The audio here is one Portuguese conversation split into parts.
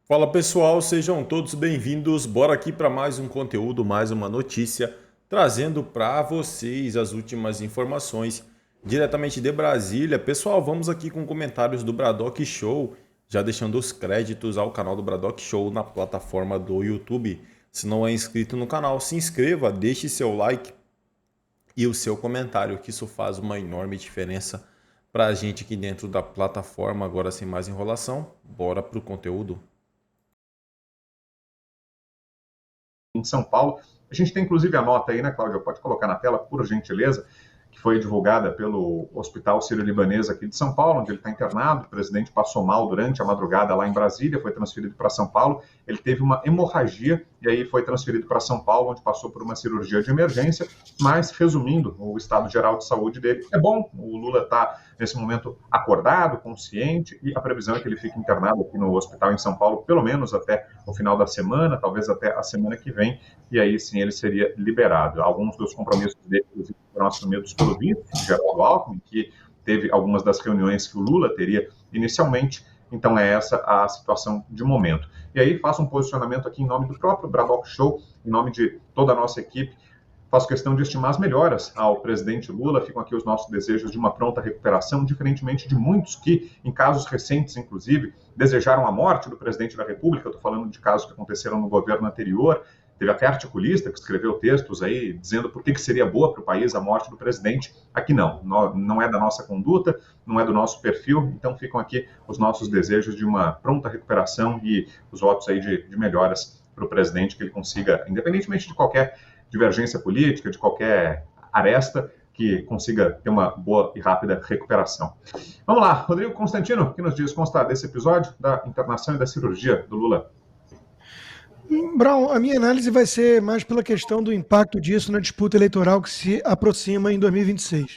Fala pessoal, sejam todos bem-vindos. Bora aqui para mais um conteúdo, mais uma notícia, trazendo para vocês as últimas informações diretamente de Brasília. Pessoal, vamos aqui com comentários do Bradock Show, já deixando os créditos ao canal do Bradock Show na plataforma do YouTube. Se não é inscrito no canal, se inscreva, deixe seu like e o seu comentário, que isso faz uma enorme diferença para a gente aqui dentro da plataforma. Agora, sem mais enrolação, bora para o conteúdo. Em São Paulo. A gente tem inclusive a nota aí, né, Cláudia? Pode colocar na tela, por gentileza, que foi divulgada pelo Hospital Sírio-Libanês aqui de São Paulo, onde ele está internado. O presidente passou mal durante a madrugada lá em Brasília, foi transferido para São Paulo. Ele teve uma hemorragia e aí foi transferido para São Paulo, onde passou por uma cirurgia de emergência. Mas, resumindo, o estado geral de saúde dele é bom. O Lula está, nesse momento, acordado, consciente, e a previsão é que ele fique internado aqui no hospital em São Paulo, pelo menos até o final da semana, talvez até a semana que vem, e aí sim ele seria liberado. Alguns dos compromissos dele, inclusive, foram assumidos pelo vice, Geraldo Alckmin, que teve algumas das reuniões que o Lula teria inicialmente. Então é essa a situação de momento. E aí faço um posicionamento aqui em nome do próprio Bradock Show, em nome de toda a nossa equipe. Faço questão de estimar as melhoras ao presidente Lula. Ficam aqui os nossos desejos de uma pronta recuperação, diferentemente de muitos que, em casos recentes, inclusive, desejaram a morte do presidente da República. Eu estou falando de casos que aconteceram no governo anterior. Teve até articulista que escreveu textos aí dizendo por que seria boa para o país a morte do presidente. Aqui não é da nossa conduta, não é do nosso perfil. Então ficam aqui os nossos desejos de uma pronta recuperação e os votos aí de melhoras para o presidente, que ele consiga, independentemente de qualquer divergência política, de qualquer aresta, que consiga ter uma boa e rápida recuperação. Vamos lá, Rodrigo Constantino, o que nos diz constar desse episódio da internação e da cirurgia do Lula? Brown, a minha análise vai ser mais pela questão do impacto disso na disputa eleitoral que se aproxima em 2026.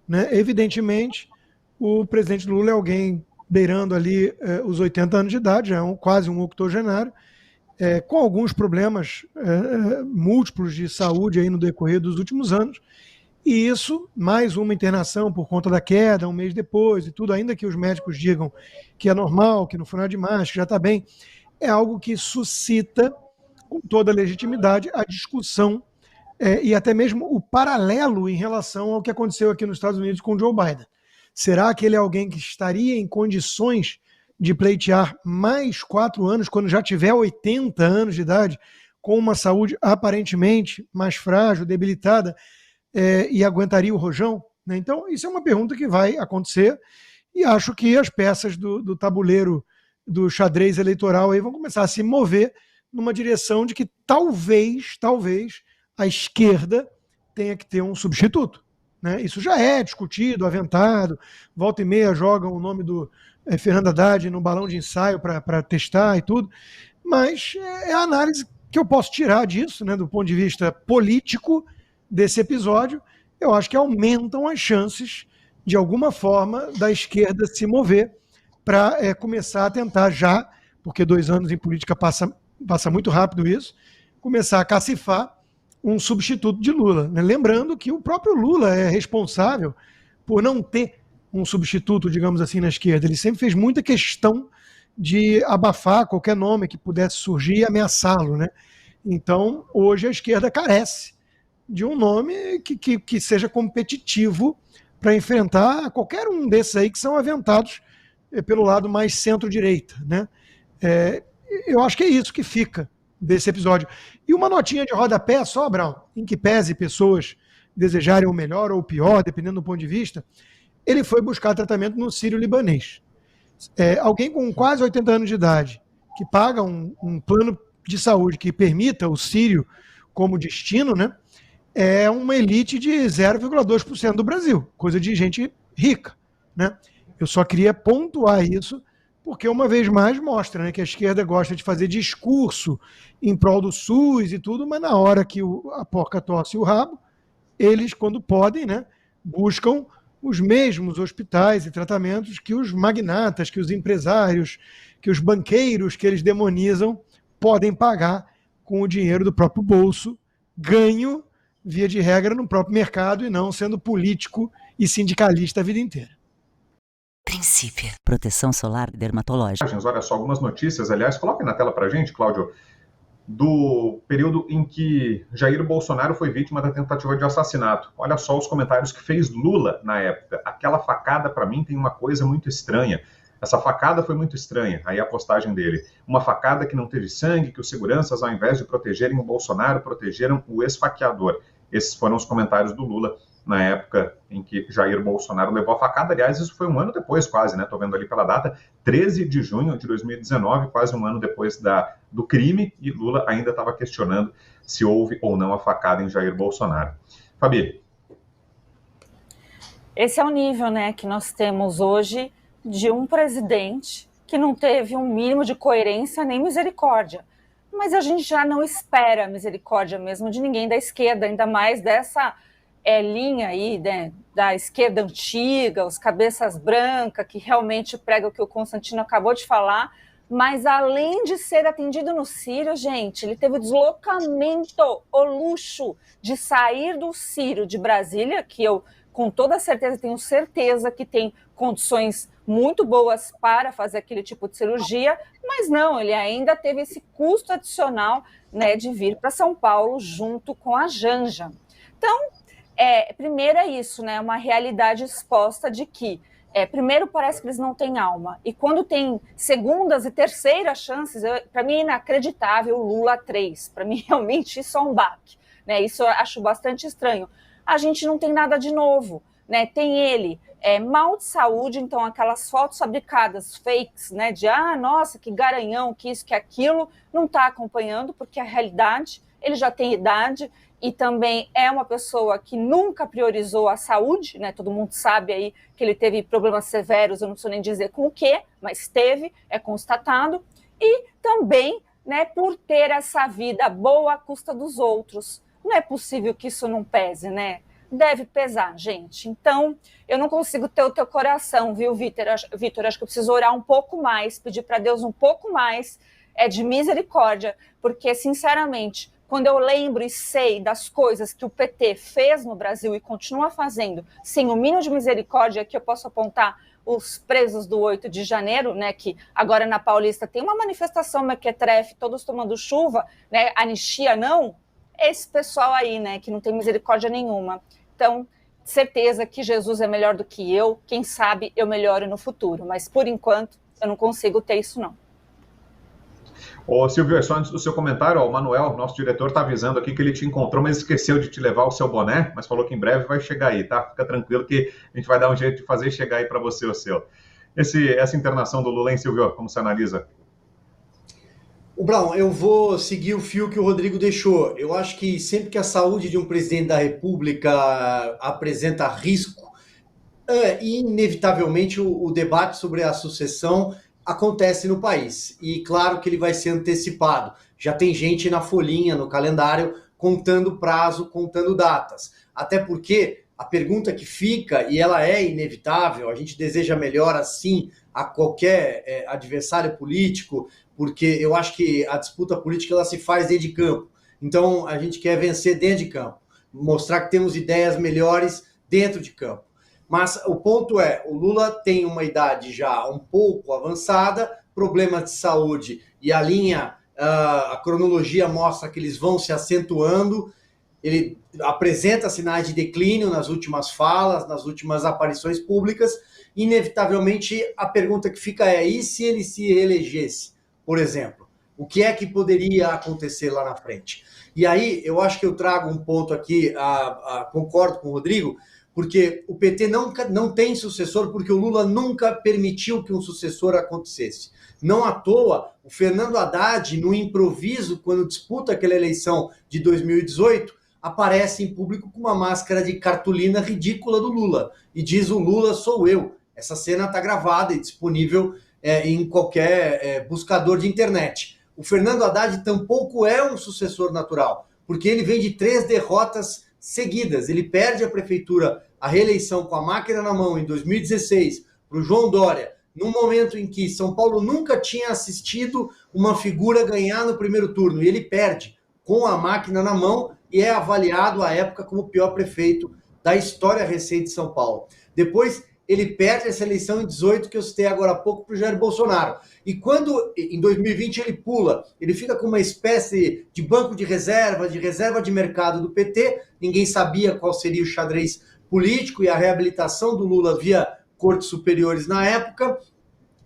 Né? Evidentemente, o presidente Lula é alguém beirando ali os 80 anos de idade, quase um octogenário, com alguns problemas múltiplos de saúde aí no decorrer dos últimos anos, e isso, mais uma internação por conta da queda, um mês depois e tudo, ainda que os médicos digam que é normal, que não foi nada demais, que já está bem, é algo que suscita, com toda a legitimidade, a discussão e até mesmo o paralelo em relação ao que aconteceu aqui nos Estados Unidos com o Joe Biden. Será que ele é alguém que estaria em condições de pleitear mais 4 anos, quando já tiver 80 anos de idade, com uma saúde aparentemente mais frágil, debilitada, e aguentaria o rojão? Né? Então, isso é uma pergunta que vai acontecer, e acho que as peças do tabuleiro do xadrez eleitoral aí vão começar a se mover numa direção de que talvez a esquerda tenha que ter um substituto. Né? Isso já é discutido, aventado, volta e meia jogam o nome do Fernando Haddad no balão de ensaio para testar e tudo, mas é a análise que eu posso tirar disso, né, do ponto de vista político desse episódio. Eu acho que aumentam as chances, de alguma forma, da esquerda se mover para começar a tentar já, porque 2 anos em política passa muito rápido isso, começar a cacifar um substituto de Lula. Né? Lembrando que o próprio Lula é responsável por não ter um substituto, digamos assim, na esquerda. Ele sempre fez muita questão de abafar qualquer nome que pudesse surgir e ameaçá-lo. Né? Então, hoje a esquerda carece de um nome que seja competitivo para enfrentar qualquer um desses aí que são aventados pelo lado mais centro-direita. Né? Eu acho que é isso que fica desse episódio. E uma notinha de rodapé só, Brown, em que pese pessoas desejarem o melhor ou o pior, dependendo do ponto de vista, ele foi buscar tratamento no Sírio-Libanês. Alguém com quase 80 anos de idade, que paga um plano de saúde que permita o Sírio como destino, né, é uma elite de 0,2% do Brasil, coisa de gente rica. Né? Eu só queria pontuar isso, porque uma vez mais mostra, né, que a esquerda gosta de fazer discurso em prol do SUS e tudo, mas na hora que a porca torce o rabo, eles, quando podem, né, buscam os mesmos hospitais e tratamentos que os magnatas, que os empresários, que os banqueiros que eles demonizam podem pagar com o dinheiro do próprio bolso, ganho, via de regra, no próprio mercado e não sendo político e sindicalista a vida inteira. Princípio. Proteção solar dermatológica. Olha só, algumas notícias, aliás, coloque na tela para a gente, Cláudio, do período em que Jair Bolsonaro foi vítima da tentativa de assassinato. Olha só os comentários que fez Lula na época. Aquela facada, para mim, tem uma coisa muito estranha. Essa facada foi muito estranha, aí a postagem dele. Uma facada que não teve sangue, que os seguranças, ao invés de protegerem o Bolsonaro, protegeram o esfaqueador. Esses foram os comentários do Lula na época em que Jair Bolsonaro levou a facada. Aliás, isso foi um ano depois quase, né? Estou vendo ali pela data, 13 de junho de 2019, quase um ano depois do crime, e Lula ainda estava questionando se houve ou não a facada em Jair Bolsonaro. Fabi. Esse é o nível, né, que nós temos hoje de um presidente que não teve um mínimo de coerência nem misericórdia. Mas a gente já não espera misericórdia mesmo de ninguém da esquerda, ainda mais dessa linha aí, né, da esquerda antiga, os cabeças brancas, que realmente pregam o que o Constantino acabou de falar. Mas além de ser atendido no Sírio, gente, ele teve o deslocamento, o luxo de sair do Sírio de Brasília, que eu com toda certeza tenho certeza que tem condições muito boas para fazer aquele tipo de cirurgia, mas não, ele ainda teve esse custo adicional, né, de vir para São Paulo junto com a Janja. Então, primeiro é isso, né, uma realidade exposta de que, primeiro parece que eles não têm alma, e quando tem segundas e terceiras chances, para mim é inacreditável o Lula 3, para mim realmente isso é um baque, né, isso eu acho bastante estranho. A gente não tem nada de novo, né, tem ele, mal de saúde, então aquelas fotos fabricadas, fakes, né, de nossa, que garanhão, que isso, que aquilo, não está acompanhando, porque a realidade, ele já tem idade, e também é uma pessoa que nunca priorizou a saúde, né? Todo mundo sabe aí que ele teve problemas severos, eu não preciso nem dizer com o quê, mas teve, é constatado. E também, né, por ter essa vida boa à custa dos outros. Não é possível que isso não pese, né? Deve pesar, gente. Então, eu não consigo ter o teu coração, viu, Vitor? Acho que eu preciso orar um pouco mais, pedir para Deus um pouco mais de misericórdia, porque, sinceramente, quando eu lembro e sei das coisas que o PT fez no Brasil e continua fazendo, sem o mínimo de misericórdia, que eu posso apontar os presos do 8 de janeiro, né, que agora na Paulista tem uma manifestação mequetrefe, todos tomando chuva, né, anistia não, esse pessoal aí, né, que não tem misericórdia nenhuma. Então, certeza que Jesus é melhor do que eu, quem sabe eu melhoro no futuro, mas por enquanto eu não consigo ter isso não. Ô Silvio, só antes do seu comentário, o Manuel, nosso diretor, está avisando aqui que ele te encontrou, mas esqueceu de te levar o seu boné, mas falou que em breve vai chegar aí, tá? Fica tranquilo que a gente vai dar um jeito de fazer chegar aí para você o seu. Essa internação do Lula, hein, Silvio? Como você analisa? O Brown, eu vou seguir o fio que o Rodrigo deixou. Eu acho que sempre que a saúde de um presidente da República apresenta risco, inevitavelmente o debate sobre a sucessão acontece no país. E claro que ele vai ser antecipado. Já tem gente na folhinha, no calendário, contando prazo, contando datas. Até porque a pergunta que fica, e ela é inevitável, a gente deseja melhor assim a qualquer adversário político, porque eu acho que a disputa política ela se faz dentro de campo. Então a gente quer vencer dentro de campo, mostrar que temos ideias melhores dentro de campo. Mas o ponto é, o Lula tem uma idade já um pouco avançada, problemas de saúde, e a cronologia mostra que eles vão se acentuando, ele apresenta sinais de declínio nas últimas falas, nas últimas aparições públicas. Inevitavelmente, a pergunta que fica e se ele se reelegesse, por exemplo? O que é que poderia acontecer lá na frente? E aí, eu acho que eu trago um ponto aqui, concordo com o Rodrigo, porque o PT não tem sucessor, porque o Lula nunca permitiu que um sucessor acontecesse. Não à toa, o Fernando Haddad, no improviso, quando disputa aquela eleição de 2018, aparece em público com uma máscara de cartolina ridícula do Lula, e diz: o Lula sou eu. Essa cena está gravada e disponível em qualquer buscador de internet. O Fernando Haddad tampouco é um sucessor natural, porque ele vem de 3 derrotas seguidas. Ele perde a prefeitura, a reeleição com a máquina na mão em 2016 para o João Dória, num momento em que São Paulo nunca tinha assistido uma figura ganhar no primeiro turno, e ele perde com a máquina na mão e é avaliado à época como o pior prefeito da história recente de São Paulo. Depois ele perde essa eleição em 18, que eu citei agora há pouco, para o Jair Bolsonaro. E quando, em 2020, ele pula, ele fica com uma espécie de banco de reserva de mercado do PT, ninguém sabia qual seria o xadrez político e a reabilitação do Lula via cortes superiores na época.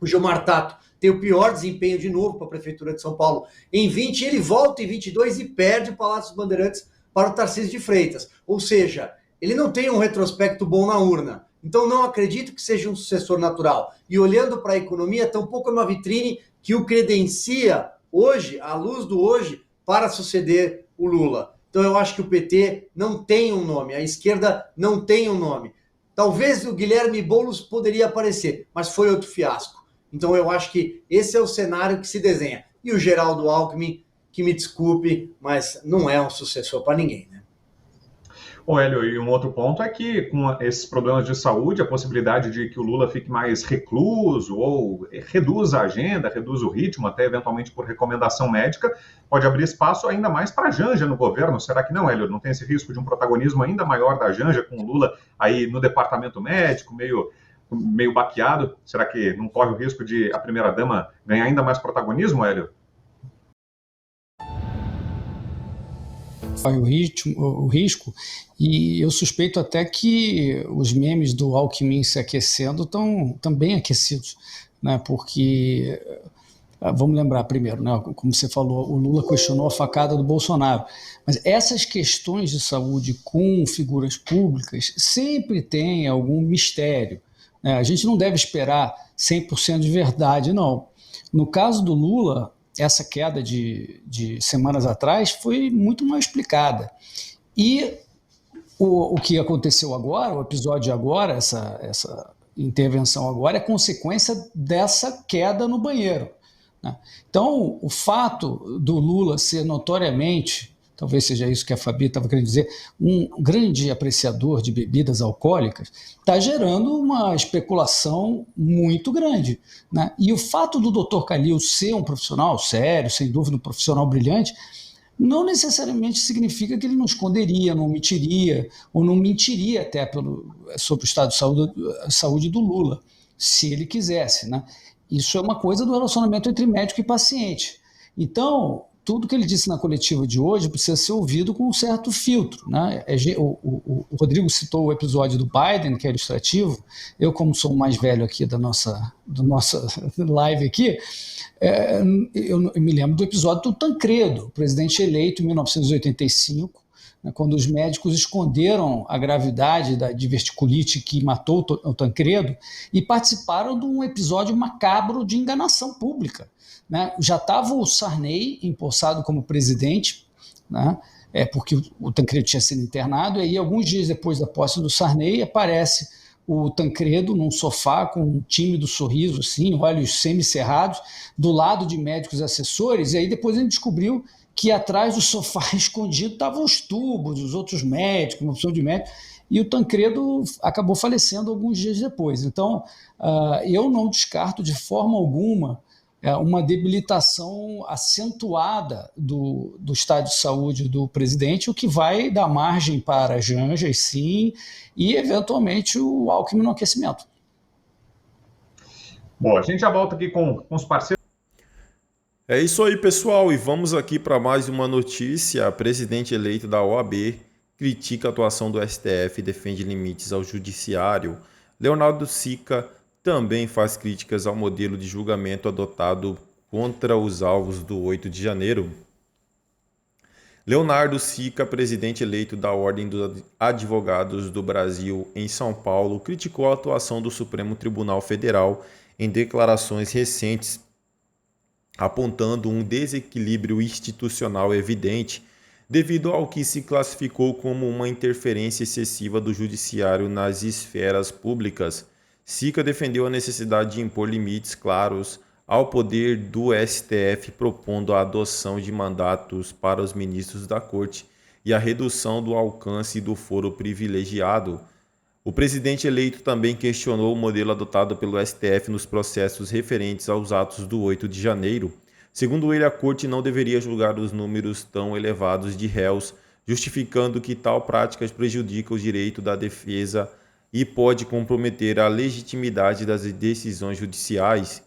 O Gilmar Tato tem o pior desempenho de novo para a Prefeitura de São Paulo em 20, ele volta em 22 e perde o Palácio dos Bandeirantes para o Tarcísio de Freitas. Ou seja, ele não tem um retrospecto bom na urna. Então não acredito que seja um sucessor natural. E olhando para a economia, tampouco é uma vitrine que o credencia hoje, à luz do hoje, para suceder o Lula. Então eu acho que o PT não tem um nome, a esquerda não tem um nome. Talvez o Guilherme Boulos poderia aparecer, mas foi outro fiasco. Então eu acho que esse é o cenário que se desenha. E o Geraldo Alckmin, que me desculpe, mas não é um sucessor para ninguém, né? Ô, Hélio, e um outro ponto é que com esses problemas de saúde, a possibilidade de que o Lula fique mais recluso ou reduza a agenda, reduza o ritmo, até eventualmente por recomendação médica, pode abrir espaço ainda mais para a Janja no governo. Será que não, Hélio? Não tem esse risco de um protagonismo ainda maior da Janja com o Lula aí no departamento médico, meio baqueado? Será que não corre o risco de a primeira-dama ganhar ainda mais protagonismo, Hélio? O risco, e eu suspeito até que os memes do Alckmin se aquecendo estão bem aquecidos, né? Porque, vamos lembrar primeiro, né? Como você falou, o Lula questionou a facada do Bolsonaro, mas essas questões de saúde com figuras públicas sempre tem algum mistério, né? A gente não deve esperar 100% de verdade, não. No caso do Lula, essa queda de semanas atrás foi muito mal explicada. E o que aconteceu agora, o episódio agora, essa intervenção agora, é consequência dessa queda no banheiro, né? Então, o fato do Lula ser notoriamente, talvez seja isso que a Fabi estava querendo dizer, um grande apreciador de bebidas alcoólicas, está gerando uma especulação muito grande, né? E o fato do Dr. Calil ser um profissional sério, sem dúvida um profissional brilhante, não necessariamente significa que ele não esconderia, não omitiria, ou não mentiria até sobre o estado de saúde do Lula, se ele quisesse, né? Isso é uma coisa do relacionamento entre médico e paciente. Então, tudo que ele disse na coletiva de hoje precisa ser ouvido com um certo filtro, né? O Rodrigo citou o episódio do Biden, que é ilustrativo. Eu, como sou o mais velho aqui da nossa live aqui, eu me lembro do episódio do Tancredo, presidente eleito em 1985, né, quando os médicos esconderam a gravidade da diverticulite que matou o Tancredo e participaram de um episódio macabro de enganação pública, né? Já estava o Sarney empossado como presidente, né? Porque o Tancredo tinha sido internado, e aí alguns dias depois da posse do Sarney aparece o Tancredo num sofá com um tímido sorriso, assim, olhos semicerrados, do lado de médicos assessores, e aí depois ele descobriu que atrás do sofá escondido estavam os tubos, os outros médicos, uma opção de médico, e o Tancredo acabou falecendo alguns dias depois. Então, eu não descarto de forma alguma uma debilitação acentuada do estado de saúde do presidente, o que vai dar margem para Janjas, sim, e eventualmente o Alckmin no aquecimento. Bom, a gente já volta aqui com os parceiros. É isso aí, pessoal, e vamos aqui para mais uma notícia. A presidente eleita da OAB critica a atuação do STF e defende limites ao judiciário. Leonardo Sica também faz críticas ao modelo de julgamento adotado contra os alvos do 8 de janeiro. Leonardo Sica, presidente eleito da Ordem dos Advogados do Brasil em São Paulo, criticou a atuação do Supremo Tribunal Federal em declarações recentes, apontando um desequilíbrio institucional evidente devido ao que se classificou como uma interferência excessiva do judiciário nas esferas públicas. Sica defendeu a necessidade de impor limites claros ao poder do STF, propondo a adoção de mandatos para os ministros da Corte e a redução do alcance do foro privilegiado. O presidente eleito também questionou o modelo adotado pelo STF nos processos referentes aos atos do 8 de janeiro. Segundo ele, a Corte não deveria julgar os números tão elevados de réus, justificando que tal prática prejudica o direito da defesa e pode comprometer a legitimidade das decisões judiciais.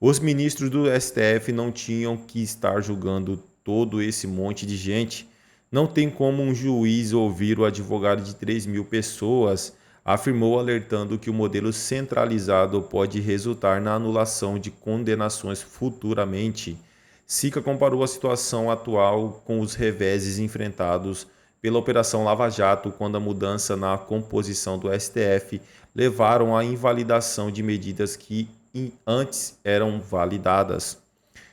Os ministros do STF não tinham que estar julgando todo esse monte de gente. Não tem como um juiz ouvir o advogado de 3.000 pessoas, afirmou, alertando que o modelo centralizado pode resultar na anulação de condenações futuramente. Sica comparou a situação atual com os reveses enfrentados pela Operação Lava Jato, quando a mudança na composição do STF levaram à invalidação de medidas que antes eram validadas.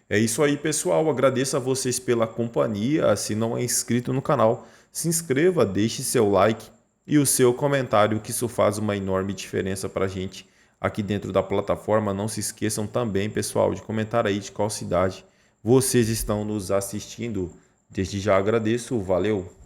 É isso aí, pessoal. Agradeço a vocês pela companhia. Se não é inscrito no canal, se inscreva, deixe seu like e o seu comentário, que isso faz uma enorme diferença para a gente aqui dentro da plataforma. Não se esqueçam também, pessoal, de comentar aí de qual cidade vocês estão nos assistindo. Desde já agradeço. Valeu!